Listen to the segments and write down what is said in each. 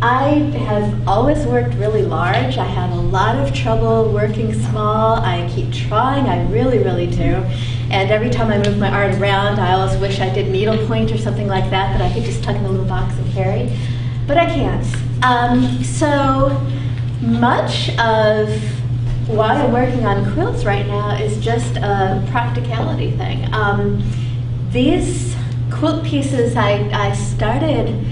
I have always worked really large. I have a lot of trouble working small. I keep trying, I really, really do. And every time I move my art around, I always wish I did needlepoint or something like that I could just tuck in a little box and carry. But I can't. So much of why I'm working on quilts right now is just a practicality thing. These quilt pieces I started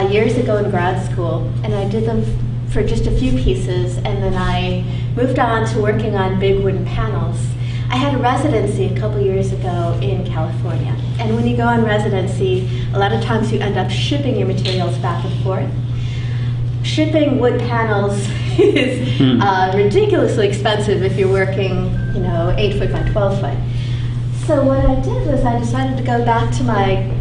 years ago in grad school, and I did them for just a few pieces, and then I moved on to working on big wooden panels. I had a residency a couple years ago in California, and when you go on residency, a lot of times you end up shipping your materials back and forth. Shipping wood panels is ridiculously expensive if you're working, 8 foot by 12 foot. So what I did was I decided to go back to my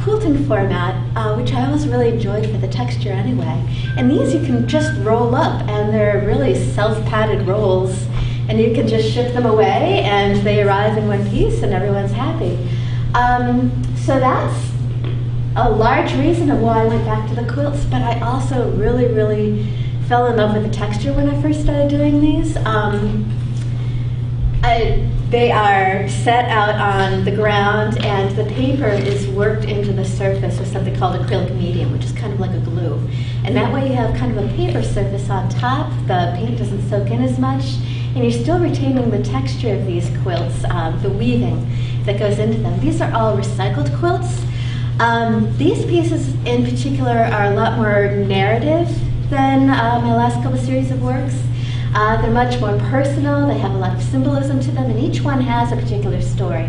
quilting format, which I always really enjoyed for the texture anyway. And these you can just roll up, and they're really self-padded rolls, and you can just ship them away, and they arrive in one piece, and everyone's happy. So that's a large reason of why I went back to the quilts, but I also really, really fell in love with the texture when I first started doing these. They are set out on the ground, and the paper is worked into the surface with something called acrylic medium, which is kind of like a glue. And that way you have kind of a paper surface on top, the paint doesn't soak in as much, and you're still retaining the texture of these quilts, the weaving that goes into them. These are all recycled quilts. These pieces in particular are a lot more narrative than my last couple series of works. They're much more personal, they have a lot of symbolism to them, and each one has a particular story.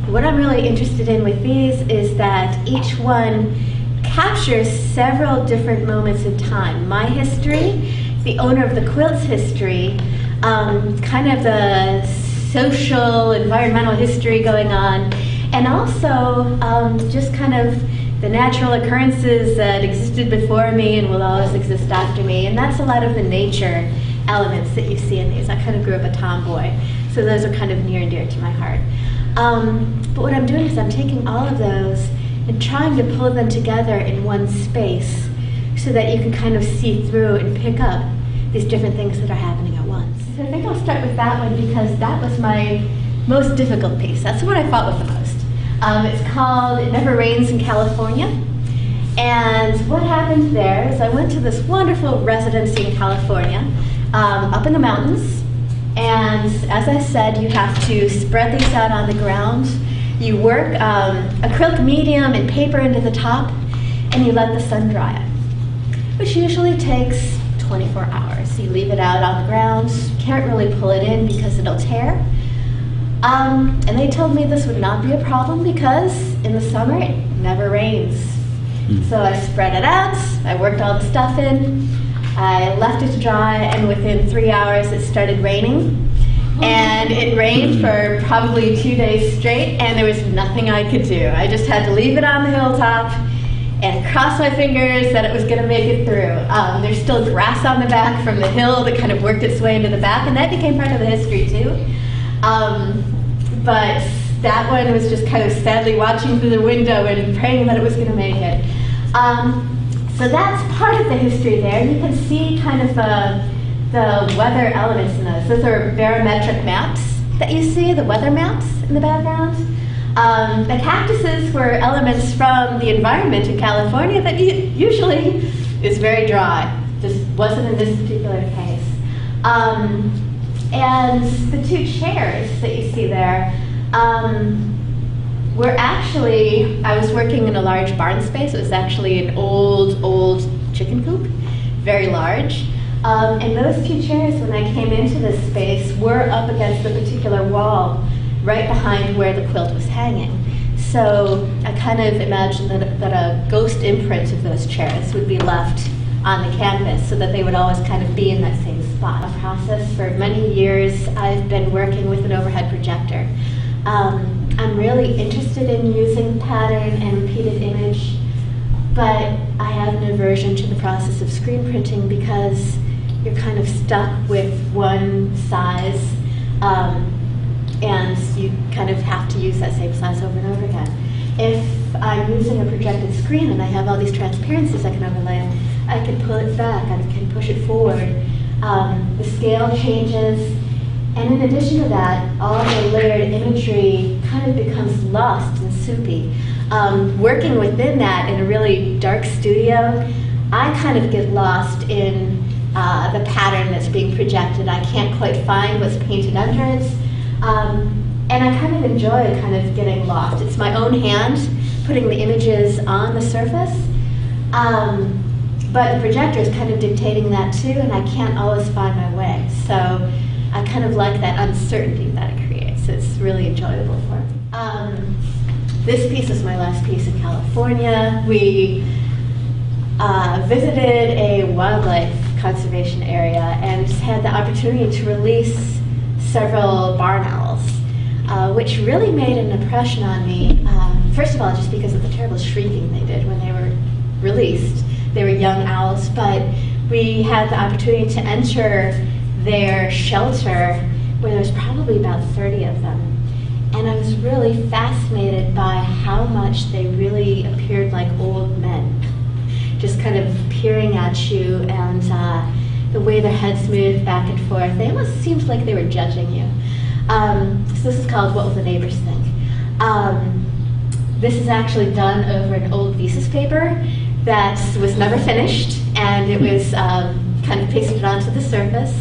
What I'm really interested in with these is that each one captures several different moments in time. My history, the owner of the quilt's history, kind of the social, environmental history going on, and also just kind of the natural occurrences that existed before me and will always exist after me. And that's a lot of the nature elements that you see in these. I kind of grew up a tomboy, so those are kind of near and dear to my heart. But what I'm doing is I'm taking all of those and trying to pull them together in one space so that you can kind of see through and pick up these different things that are happening at once. So I think I'll start with that one because that was my most difficult piece. That's what I fought with the most. It's called It Never Rains in California. And what happened there is I went to this wonderful residency in California, up in the mountains. And as I said, you have to spread these out on the ground. You work acrylic medium and paper into the top, and you let the sun dry it, which usually takes 24 hours. You leave it out on the ground. You can't really pull it in because it'll tear. And they told me this would not be a problem because in the summer it never rains. So I spread it out, I worked all the stuff in, I left it to dry, and within 3 hours it started raining. And it rained for probably 2 days straight, and there was nothing I could do. I just had to leave it on the hilltop and cross my fingers that it was going to make it through. There's still grass on the back from the hill that kind of worked its way into the back, and that became part of the history too. But that one was just kind of sadly watching through the window and praying that it was going to make it. So that's part of the history there. You can see kind of the weather elements in those. Those are barometric maps that you see, the weather maps in the background. The cactuses were elements from the environment in California that usually is very dry. Just wasn't in this particular case. And the two chairs that you see there were actually, I was working in a large barn space. It was actually an old chicken coop, very large. And those two chairs, when I came into this space, were up against the particular wall right behind where the quilt was hanging. So I kind of imagined that a ghost imprint of those chairs would be left on the canvas so that they would always kind of be in that same spot. The process for many years I've been working with an overhead projector. I'm really interested in using pattern and repeated image, but I have an aversion to the process of screen printing because you're kind of stuck with one size and you kind of have to use that same size over and over again. If I'm using a projected screen and I have all these transparencies I can overlay, I can pull it back, I can push it forward. The scale changes, and in addition to that, all the layered imagery kind of becomes lost and soupy. Working within that in a really dark studio, I kind of get lost in the pattern that's being projected. I can't quite find what's painted under it. And I kind of enjoy kind of getting lost. It's my own hand putting the images on the surface. But the projector is kind of dictating that too, and I can't always find my way. So I kind of like that uncertainty that it creates. It's really enjoyable for me. This piece is my last piece in California. We visited a wildlife conservation area and just had the opportunity to release several barn owls, which really made an impression on me. First of all, just because of the terrible shrieking they did when they were released. They were young owls, but we had the opportunity to enter their shelter where there was probably about 30 of them. And I was really fascinated by how much they really appeared like old men, just kind of peering at you, and the way their heads moved back and forth. They almost seemed like they were judging you. So this is called What Will the Neighbors Think? This is actually done over an old thesis paper that was never finished, and it was kind of pasted onto the surface.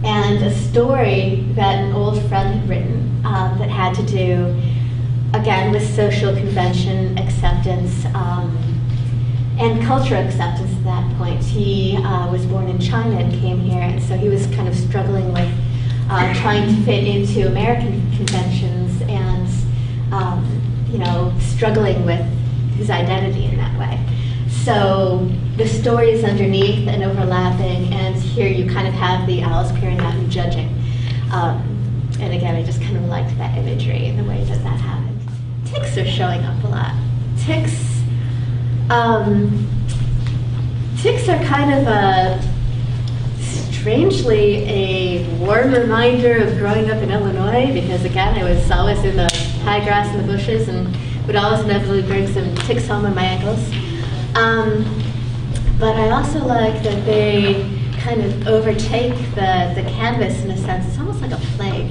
And a story that an old friend had written that had to do, again, with social convention acceptance and cultural acceptance at that point. He was born in China and came here, and so he was kind of struggling with trying to fit into American conventions and, you know, struggling with his identity in that way. So the story is underneath and overlapping, and here you kind of have the owls peering out and judging. And again, I just kind of liked that imagery and the way that that happened. Ticks are showing up a lot. Ticks are kind of strangely a warm reminder of growing up in Illinois, because again, I was always in the high grass and the bushes and would always inevitably bring some ticks home on my ankles. But I also like that they kind of overtake the canvas in a sense. It's almost like a plague.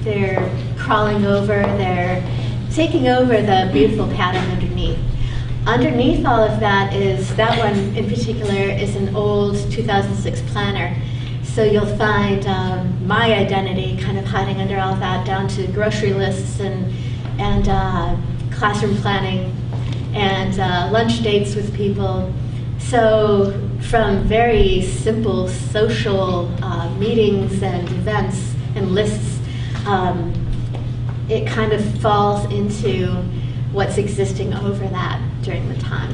They're crawling over, they're taking over the beautiful pattern underneath. Underneath all of that is, that one in particular is an old 2006 planner. So you'll find my identity kind of hiding under all of that, down to grocery lists and classroom planning and lunch dates with people. So from very simple social meetings and events and lists, it kind of falls into what's existing over that during the time.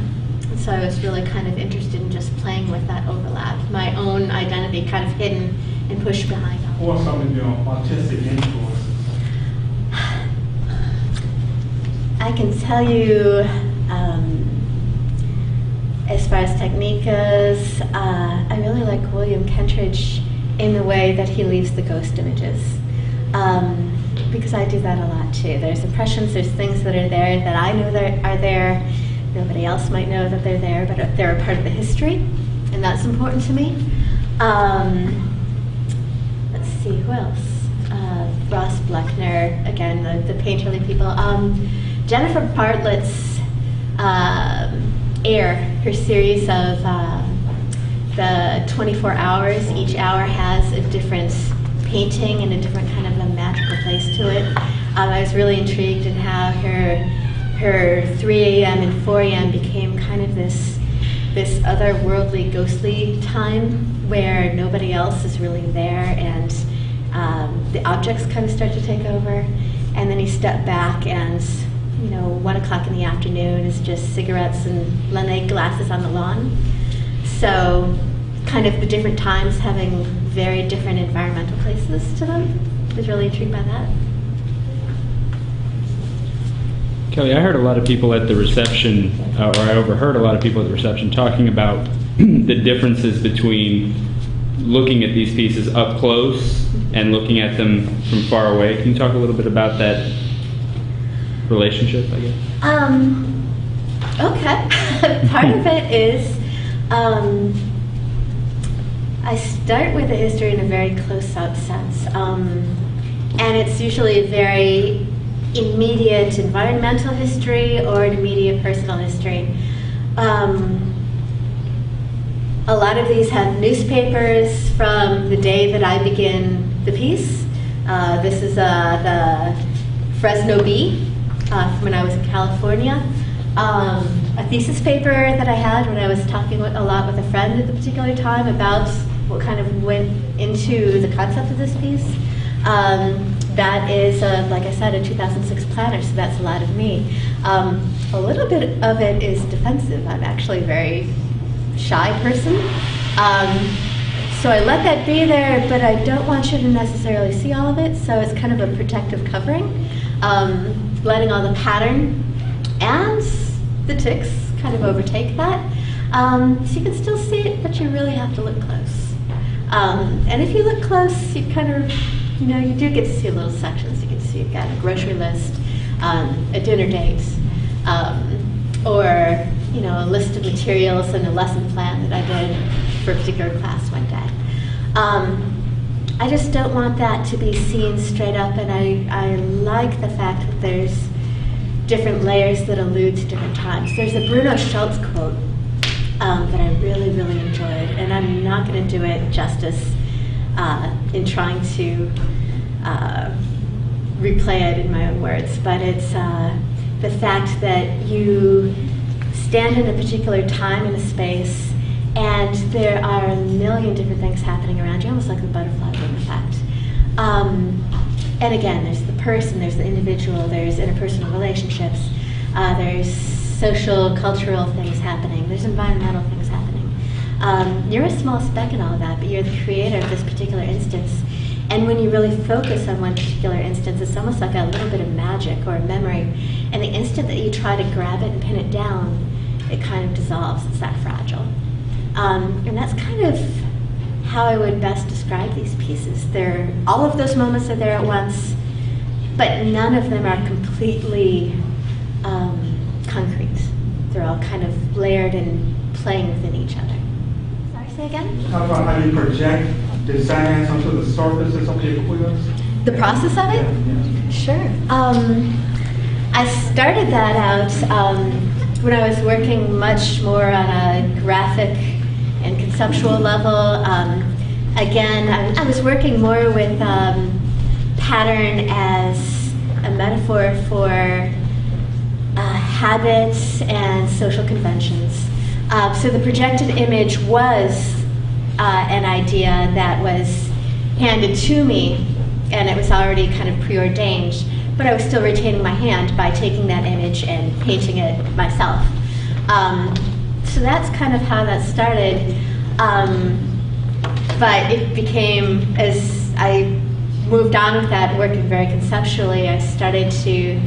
And so I was really kind of interested in just playing with that overlap, my own identity kind of hidden and pushed behind. Or some of your artistic influences? I can tell you, as far as technique goes, I really like William Kentridge in the way that he leaves the ghost images. Because I do that a lot too. There's impressions, there's things that are there that I know that are there. Nobody else might know that they're there, but they're a part of the history, and that's important to me. Let's see, who else? Ross Bleckner, again, the painterly people. Jennifer Bartlett's Air, her series of the 24 hours, each hour has a different painting and a different kind of a magical place to it. I was really intrigued in how her 3 a.m. and 4 a.m. became kind of this otherworldly, ghostly time where nobody else is really there, and the objects kind of start to take over. And then you step back, and 1 o'clock in the afternoon is just cigarettes and lemonade glasses on the lawn. So kind of the different times having very different environmental places to them. I was really intrigued by that. Kelly, I heard a lot of people at the reception, or I overheard a lot of people at the reception talking about the differences between looking at these pieces up close and looking at them from far away. Can you talk a little bit about that relationship, I guess? Okay. Part of it is I start with the history in a very close-up sense. And it's usually a very immediate environmental history or an immediate personal history. A lot of these have newspapers from the day that I begin the piece. This is the Fresno Bee from when I was in California. A thesis paper that I had when I was talking a lot with a friend at the particular time about what kind of went into the concept of this piece. That is, like I said, a 2006 planner, so that's a lot of me. A little bit of it is defensive. I'm actually a very shy person. So I let that be there, but I don't want you to necessarily see all of it, so it's kind of a protective covering, letting all the pattern and the ticks kind of overtake that. So you can still see it, but you really have to look close. And if you look close, you kind of, you do get to see little sections. You get to see you've got a grocery list, a dinner date, or a list of materials and a lesson plan that I did for a particular class one day. I just don't want that to be seen straight up, and I like the fact that there's different layers that allude to different times. There's a Bruno Schultz quote that I really, really enjoyed, and I'm not going to do it justice in trying to replay it in my own words, but it's the fact that you stand in a particular time and a space, and there are a million different things happening around you, almost like the butterfly wing effect. And again, there's the person, there's the individual, there's interpersonal relationships, there's social, cultural things happening, there's environmental things happening. You're a small speck in all of that, but you're the creator of this particular instance. And when you really focus on one particular instance, it's almost like a little bit of magic or a memory. And the instant that you try to grab it and pin it down, it kind of dissolves. It's that fragile. And that's kind of how I would best describe these pieces. All of those moments are there at once, but none of them are completely concrete. They're all kind of layered and playing within each other. Sorry, say again? How about how you project designs onto the surfaces of your quilts? The process of it? Yeah. Sure. I started that out when I was working much more on a graphic and conceptual level. Again, I was working more with pattern as a metaphor for habits and social conventions. So the projected image was an idea that was handed to me, and it was already kind of preordained, but I was still retaining my hand by taking that image and painting it myself. So that's kind of how that started. But it became, as I moved on with that, working very conceptually, I started to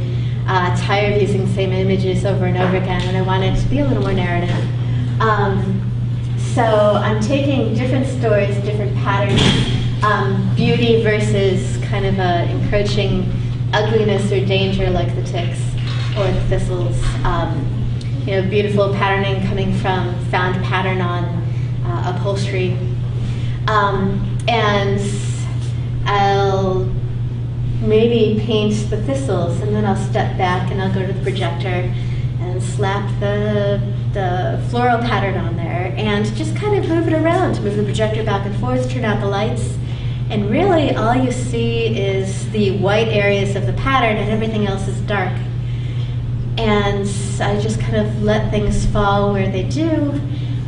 tire of using the same images over and over again, and I wanted to be a little more narrative. So I'm taking different stories, different patterns, beauty versus kind of encroaching ugliness or danger like the ticks or the thistles. Beautiful patterning coming from found pattern on upholstery. And I'll maybe paint the thistles, and then I'll step back and I'll go to the projector and slap the floral pattern on there and just kind of move it around, move the projector back and forth, turn out the lights, and really all you see is the white areas of the pattern and everything else is dark. And I just kind of let things fall where they do,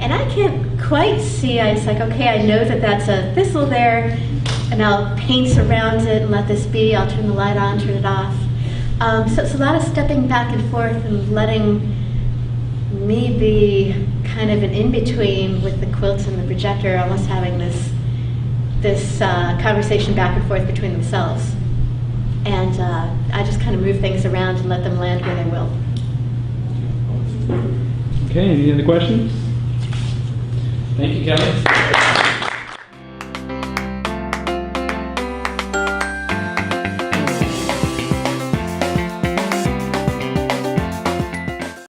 and I can't quite see. It's like, okay, I know that that's a thistle there, and I'll paint around it and let this be. I'll turn the light on, turn it off. So it's a lot of stepping back and forth and letting me be kind of an in-between with the quilts and the projector, almost having this conversation back and forth between themselves. And I just kind of move things around and let them land where they will. Okay, any other questions? Thank you, Kelly.